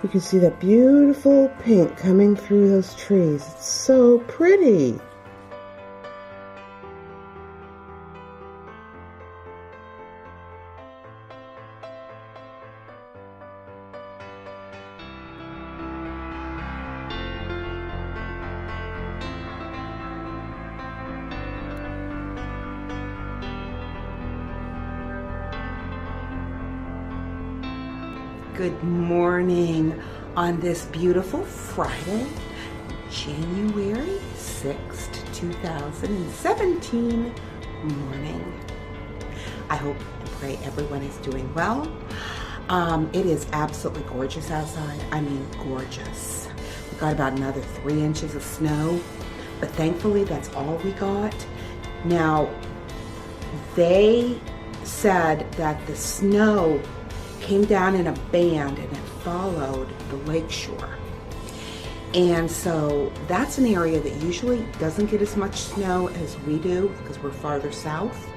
You can see that beautiful pink coming through those trees. It's so pretty. Good morning on this beautiful Friday, January 6th, 2017 morning. I hope and pray everyone is doing well. It is absolutely gorgeous outside. I mean, gorgeous. We got about another 3 inches of snow, but thankfully that's all we got. Now, they said that the snow came down in a band and it followed the lakeshore. And so that's an area that usually doesn't get as much snow as we do because we're farther south.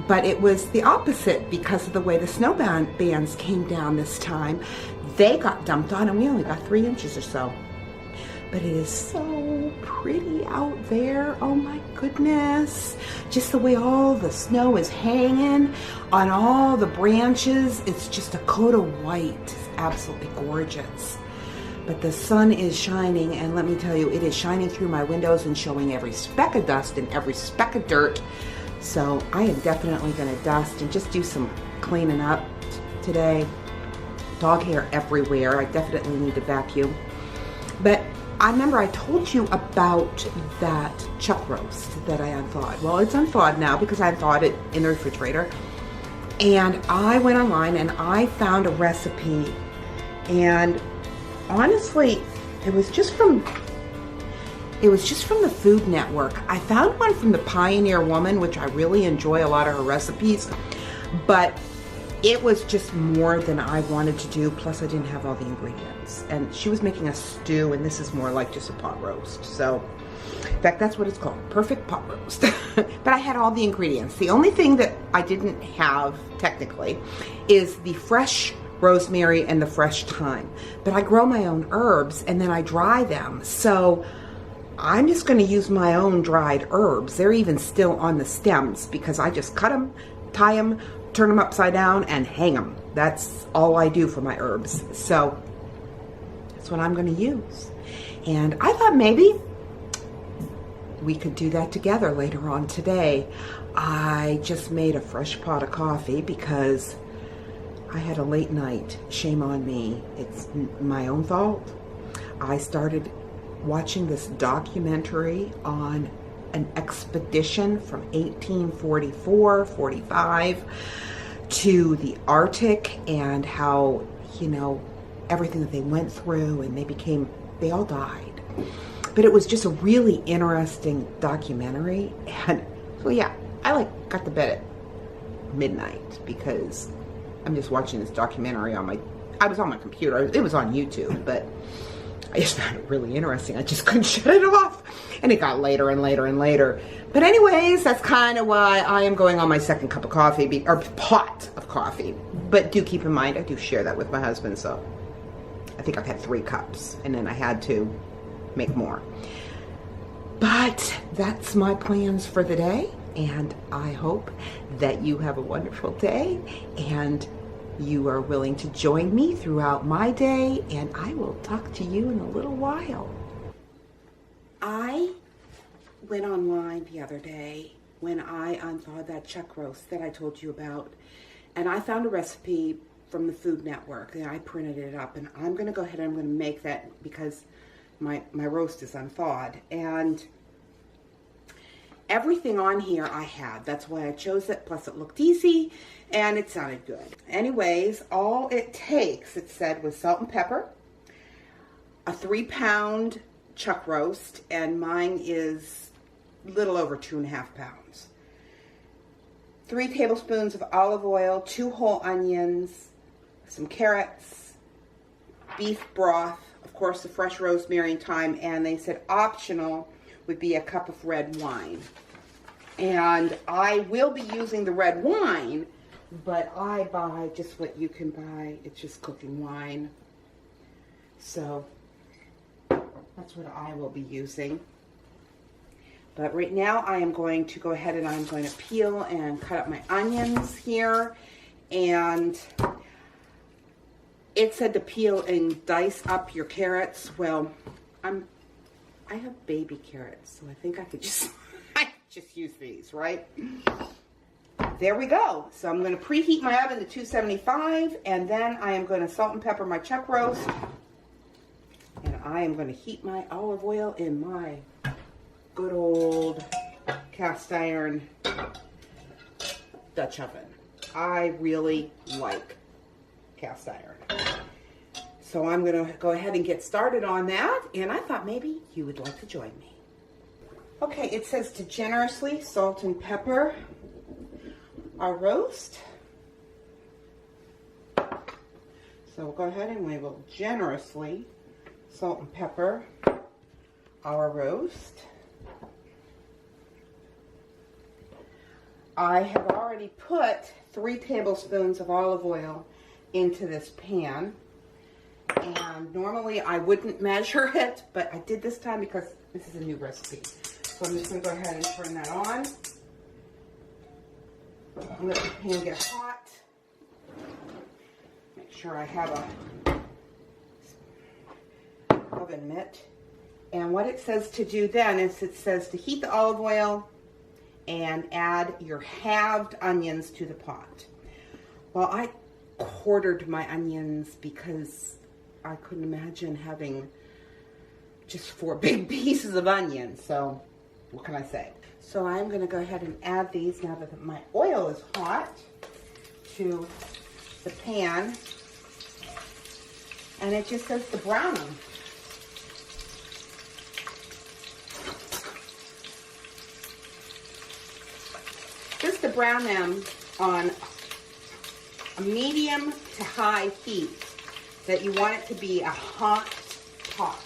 But it was the opposite because of the way the snow bands came down this time. They got dumped on and we only got 3 inches or so. But it is so pretty out there. Oh my goodness. Just the way all the snow is hanging on all the branches. It's just a coat of white. It's absolutely gorgeous. But the sun is shining, and let me tell you, it is shining through my windows and showing every speck of dust and every speck of dirt. So I am definitely going to dust and just do some cleaning up today. Dog hair everywhere. I definitely need to vacuum. But I remember I told you about that chuck roast that I unthawed. Well, it's unthawed now because I unthawed it in the refrigerator. And I went online and I found a recipe. And honestly, it was just from the Food Network. I found one from the Pioneer Woman, which I really enjoy a lot of her recipes. But it was just more than I wanted to do, plus I didn't have all the ingredients. And she was making a stew, and this is more like just a pot roast. So, in fact, that's what it's called, perfect pot roast. But I had all the ingredients. The only thing that I didn't have, technically, is the fresh rosemary and the fresh thyme. But I grow my own herbs, and then I dry them. So I'm just going to use my own dried herbs. They're even still on the stems because I just cut them, tie them, turn them upside down and hang them. That's all I do for my herbs. So that's what I'm going to use. And I thought maybe we could do that together later on today. I just made a fresh pot of coffee because I had a late night. Shame on me. It's my own fault. I started watching this documentary on an expedition from 1844, 45 to the Arctic and how, everything that they went through, and they all died. But it was just a really interesting documentary. And so yeah, I got to bed at midnight because I'm just watching this documentary I was on my computer. It was on YouTube, but I just found it really interesting. I just couldn't shut it off. And it got later and later and later. But anyways, that's kind of why I am going on my second cup of coffee, or pot of coffee. But do keep in mind, I do share that with my husband, so I think I've had 3 cups. And then I had to make more. But that's my plans for the day. And I hope that you have a wonderful day. And you are willing to join me throughout my day, and I will talk to you in a little while. I went online the other day when I unthawed that chuck roast that I told you about, and I found a recipe from the Food Network, and I printed it up, and I'm going to go ahead and I'm going to make that because my roast is unthawed, and everything on here I had. That's why I chose it. Plus it looked easy and it sounded good. Anyways, all it takes, it said, was salt and pepper, a 3-pound chuck roast, and mine is a little over 2.5 pounds. 3 tablespoons of olive oil, 2 whole onions, some carrots, beef broth, of course the fresh rosemary and thyme, and they said optional would be a cup of red wine. And I will be using the red wine, but I buy just what you can buy. It's just cooking wine. So that's what I will be using. But right now I am going to go ahead and I'm going to peel and cut up my onions here. And it said to peel and dice up your carrots. Well, I have baby carrots, so I think I could just use these, right? There we go. So I'm going to preheat my oven to 275, and then I am going to salt and pepper my chuck roast. And I am going to heat my olive oil in my good old cast iron Dutch oven. I really like cast iron. So I'm going to go ahead and get started on that, and I thought maybe you would like to join me. Okay, it says to generously salt and pepper our roast. So we'll go ahead and we will generously salt and pepper our roast. I have already put 3 tablespoons of olive oil into this pan. And normally I wouldn't measure it, but I did this time because this is a new recipe. So I'm just going to go ahead and turn that on. Let the pan get hot. Make sure I have a oven mitt. And what it says to do then is it says to heat the olive oil and add your halved onions to the pot. Well, I quartered my onions because I couldn't imagine having just 4 big pieces of onion. So what can I say? So I'm going to go ahead and add these now that my oil is hot to the pan. And it just says to brown them. Just to brown them on a medium to high heat, that you want it to be a hot pot.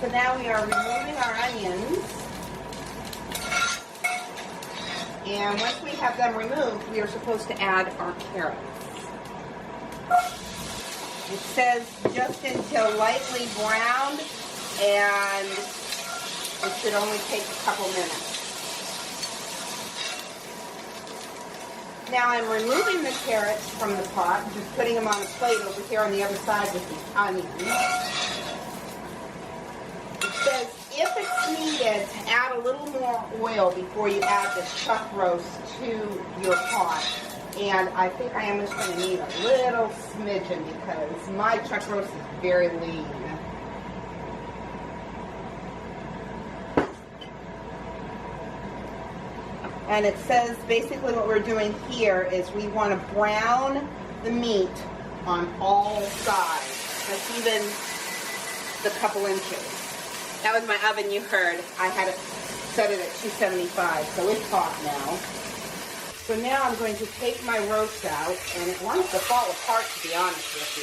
So now we are removing our onions. And once we have them removed, we are supposed to add our carrots. It says just until lightly browned, and it should only take a couple minutes. Now I'm removing the carrots from the pot, just putting them on a plate over here on the other side with the onions. It says if it's needed to add a little more oil before you add the chuck roast to your pot. And I think I am just going to need a little smidgen because my chuck roast is very lean. And it says basically what we're doing here is we want to brown the meat on all sides. That's even the couple inches. That was my oven you heard. I had it set it at 275, so it's hot now. So now I'm going to take my roast out, and it wants to fall apart, to be honest with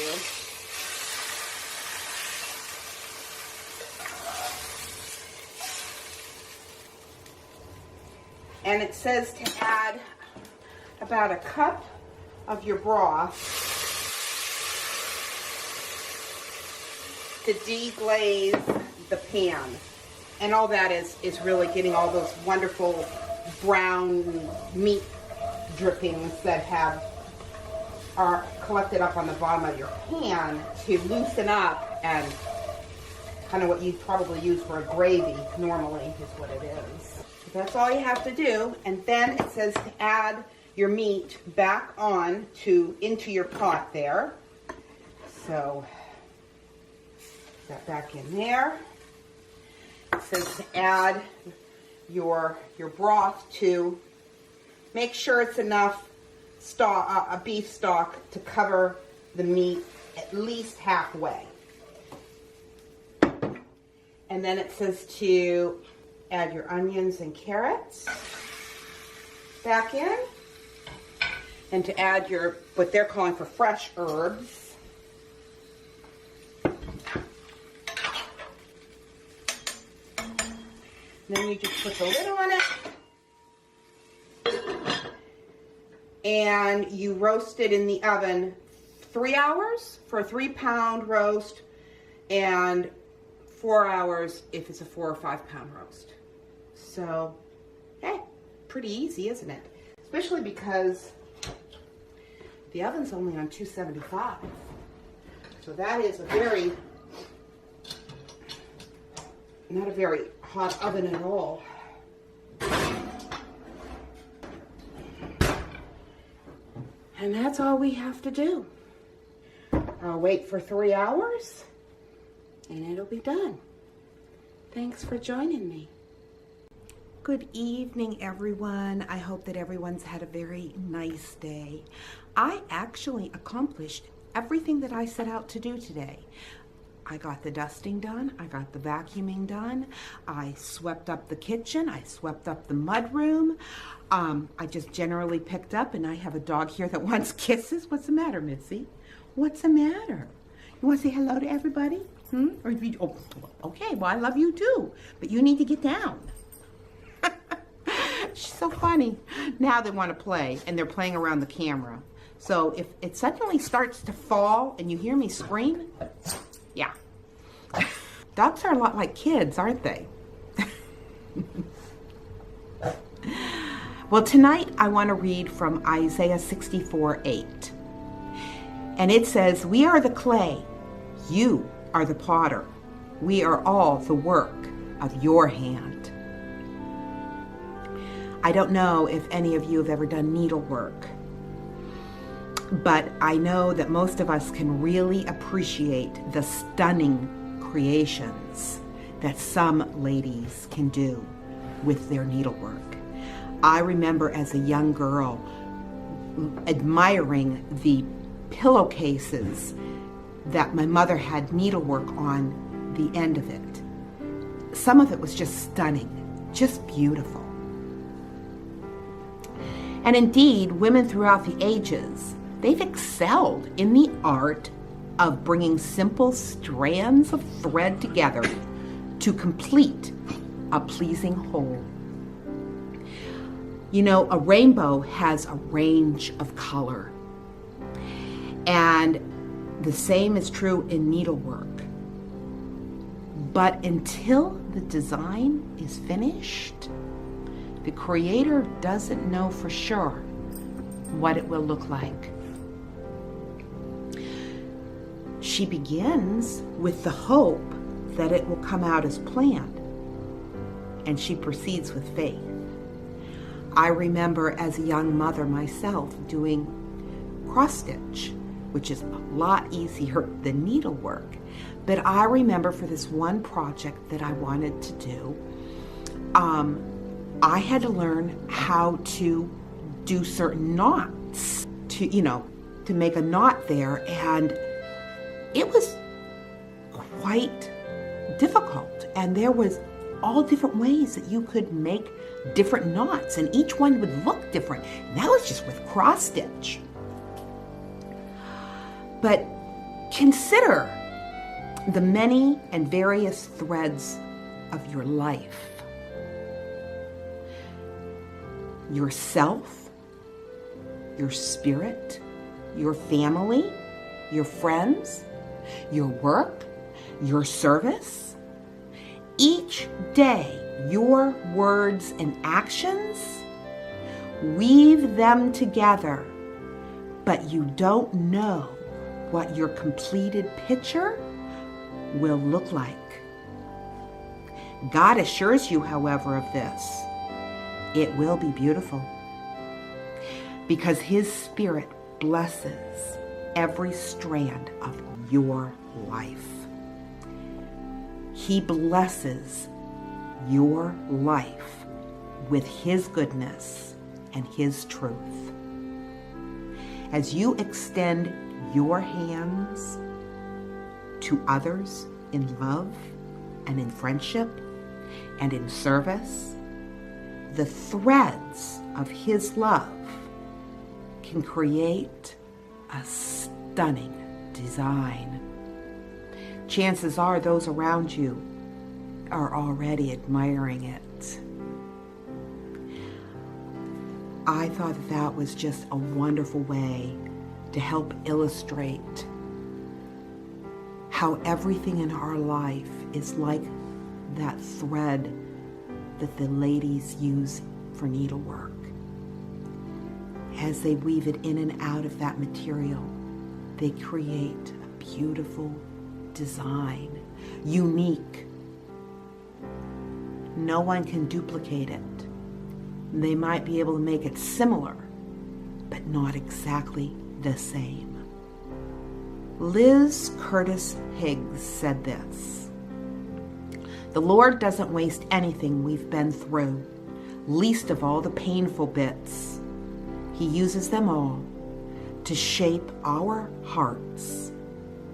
you. And it says to add about a cup of your broth to deglaze the pan. And all that is really getting all those wonderful brown meat drippings that are collected up on the bottom of your pan to loosen up, and kind of what you probably use for a gravy normally is what it is. That's all you have to do, and then it says to add your meat back on into your pot there. So put that back in there. It says to add your broth to make sure it's enough a beef stock to cover the meat at least halfway. And then it says to add your onions and carrots back in, and to add your, what they're calling for fresh herbs. And then you just put the lid on it, and you roast it in the oven 3 hours for a 3-pound roast, and 4 hours if it's a 4 or 5-pound roast. So, hey, pretty easy, isn't it? Especially because the oven's only on 275. So that is not a very hot oven at all. And that's all we have to do. I'll wait for 3 hours and it'll be done. Thanks for joining me. Good evening, everyone. I hope that everyone's had a very nice day. I actually accomplished everything that I set out to do today. I got the dusting done, I got the vacuuming done, I swept up the kitchen, I swept up the mudroom. I just generally picked up, and I have a dog here that wants kisses. What's the matter, Mitzi? What's the matter? You want to say hello to everybody? Or oh, okay, well, I love you too, but you need to get down. She's so funny. Now they want to play, and they're playing around the camera. So if it suddenly starts to fall and you hear me scream, yeah. Dogs are a lot like kids, aren't they? Well, tonight I want to read from Isaiah 64:8. And it says, "We are the clay, you are the potter. We are all the work of your hand." I don't know if any of you have ever done needlework, but I know that most of us can really appreciate the stunning creations that some ladies can do with their needlework. I remember as a young girl admiring the pillowcases that my mother had needlework on the end of it. Some of it was just stunning, just beautiful. And indeed, women throughout the ages, they've excelled in the art of bringing simple strands of thread together to complete a pleasing whole. You know, a rainbow has a range of color, and the same is true in needlework. But until the design is finished, the creator doesn't know for sure what it will look like. She begins with the hope that it will come out as planned, and she proceeds with faith. I remember as a young mother myself doing cross stitch, which is a lot easier than needlework. But I remember for this one project that I wanted to do, I had to learn how to do certain knots to make a knot there, and it was quite difficult. And there was all different ways that you could make different knots, and each one would look different. And that was just with cross stitch. But consider the many and various threads of your life. Yourself, your spirit, your family, your friends, your work, your service. Each day, your words and actions, weave them together, but you don't know what your completed picture will look like. God assures you, however, of this. It will be beautiful, because His Spirit blesses every strand of your life. He blesses your life with His goodness and His truth. As you extend your hands to others in love and in friendship and in service, the threads of His love can create a stunning design. Chances are those around you are already admiring it. I thought that was just a wonderful way to help illustrate how everything in our life is like that thread that the ladies use for needlework. As they weave it in and out of that material, they create a beautiful design, unique. No one can duplicate it. They might be able to make it similar, but not exactly the same. Liz Curtis Higgs said this: "The Lord doesn't waste anything we've been through, least of all the painful bits. He uses them all to shape our hearts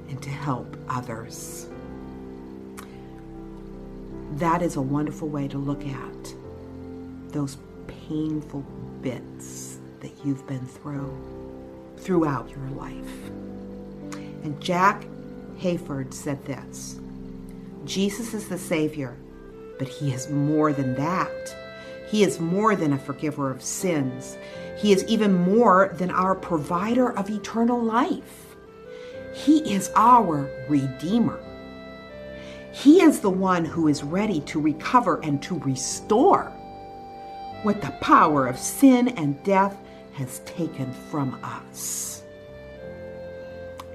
and to help others." That is a wonderful way to look at those painful bits that you've been through throughout your life. And Jack Hayford said this: "Jesus is the Savior, but He is more than that. He is more than a forgiver of sins. He is even more than our provider of eternal life. He is our Redeemer. He is the one who is ready to recover and to restore what the power of sin and death has taken from us."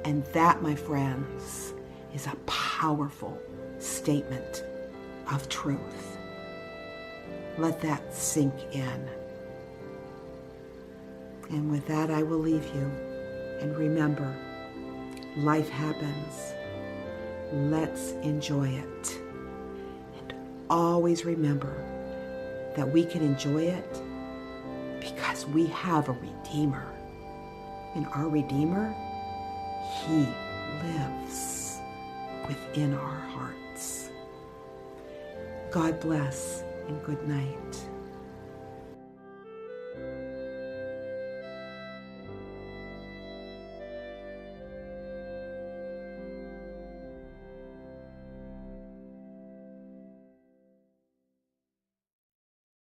And that, my friends, is a powerful statement of truth. Let that sink in. And with that, I will leave you. And remember, life happens. Let's enjoy it. And always remember that we can enjoy it because we have a Redeemer. And our Redeemer, He lives within our hearts. God bless and good night.